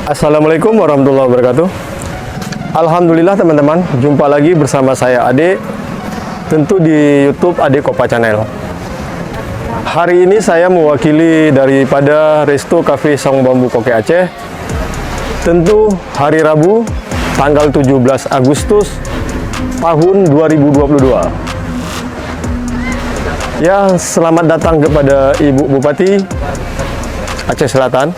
Assalamualaikum warahmatullahi wabarakatuh. Alhamdulillah teman-teman, jumpa lagi bersama saya Ade, tentu di YouTube Ade Kopa Channel. Hari ini saya mewakili daripada Resto Cafe Saung Bambu Koke Aceh. Tentu hari Rabu, tanggal 17 Agustus tahun 2022. Ya, selamat datang kepada Ibu Bupati Aceh Selatan,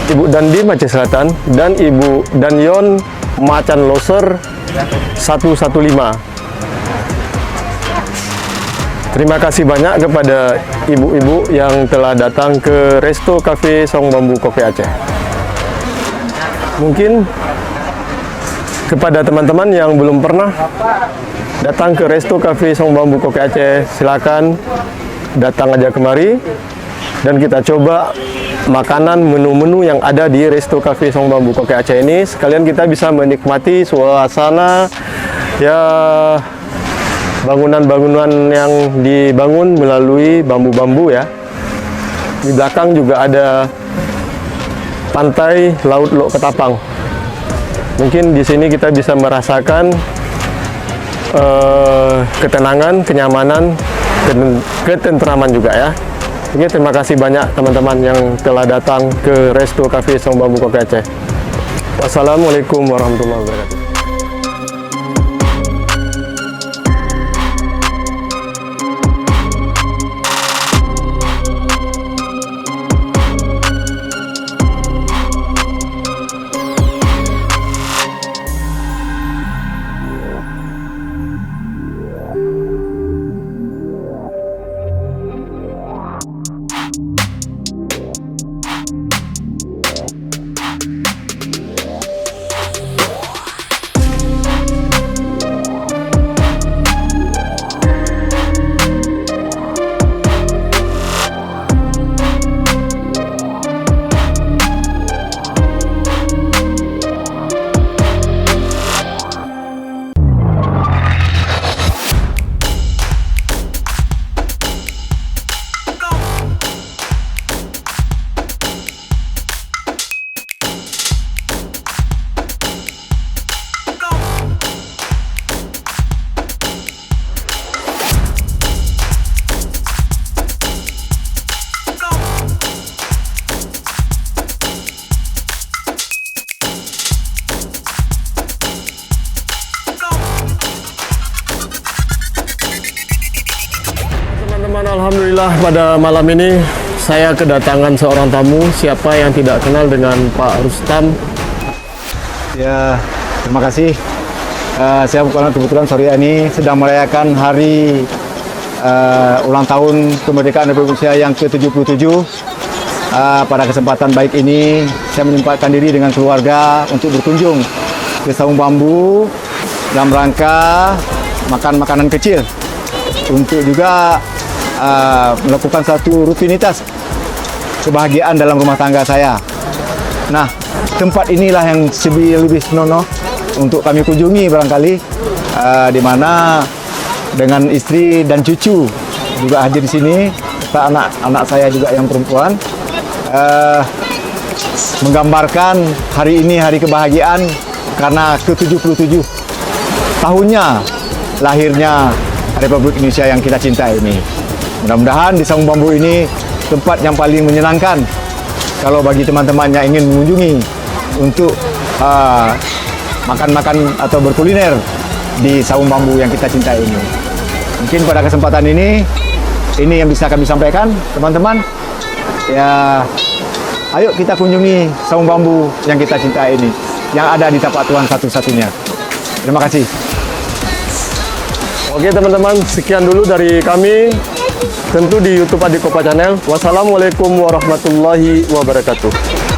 Ibu Dandim Aceh Selatan, dan Ibu Danyon Macan Loser 115. Terima kasih banyak kepada ibu-ibu yang telah datang ke Resto Cafe Saung Bambu Koke Aceh. Mungkin kepada teman-teman yang belum pernah datang ke Resto Cafe Saung Bambu Koke Aceh, silakan datang aja kemari dan kita coba makanan menu-menu yang ada di Resto Cafe Saung Bambu Koke Aceh ini. Sekalian kita bisa menikmati suasana ya bangunan-bangunan yang dibangun melalui bambu-bambu ya. Di belakang juga ada pantai Laut Lok Ketapang. Mungkin di sini kita bisa merasakan ketenangan, kenyamanan, ketentraman juga ya. Oke, terima kasih banyak teman-teman yang telah datang ke Resto Cafe Saung Bambu Koke Aceh. Wassalamualaikum warahmatullahi wabarakatuh. Alhamdulillah pada malam ini saya kedatangan seorang tamu. Siapa yang tidak kenal dengan Pak Rustam? Ya, terima kasih. Saya kebetulan sore ini sedang merayakan hari ulang tahun kemerdekaan Republik Indonesia yang ke-77. Pada kesempatan baik ini, saya menyempatkan diri dengan keluarga untuk berkunjung ke Saung Bambu dalam rangka makan makanan kecil untuk juga melakukan satu rutinitas kebahagiaan dalam rumah tangga saya. Nah, tempat inilah yang lebih senonoh untuk kami kunjungi barangkali, di mana dengan istri dan cucu juga hadir di sini, serta anak saya juga yang perempuan, menggambarkan hari ini hari kebahagiaan karena ke-77 tahunnya lahirnya Republik Indonesia yang kita cintai ini. Mudah-mudahan di Saung Bambu ini tempat yang paling menyenangkan kalau bagi teman-teman yang ingin mengunjungi untuk makan-makan atau berkuliner di Saung Bambu yang kita cintai ini. Mungkin pada kesempatan ini yang bisa kami sampaikan, teman-teman. Ya, ayo kita kunjungi Saung Bambu yang kita cintai ini, yang ada di tapak Tuhan satu-satunya. Terima kasih. Oke teman-teman, sekian dulu dari kami, tentu di YouTube Ade Kopa Channel. Wassalamualaikum warahmatullahi wabarakatuh.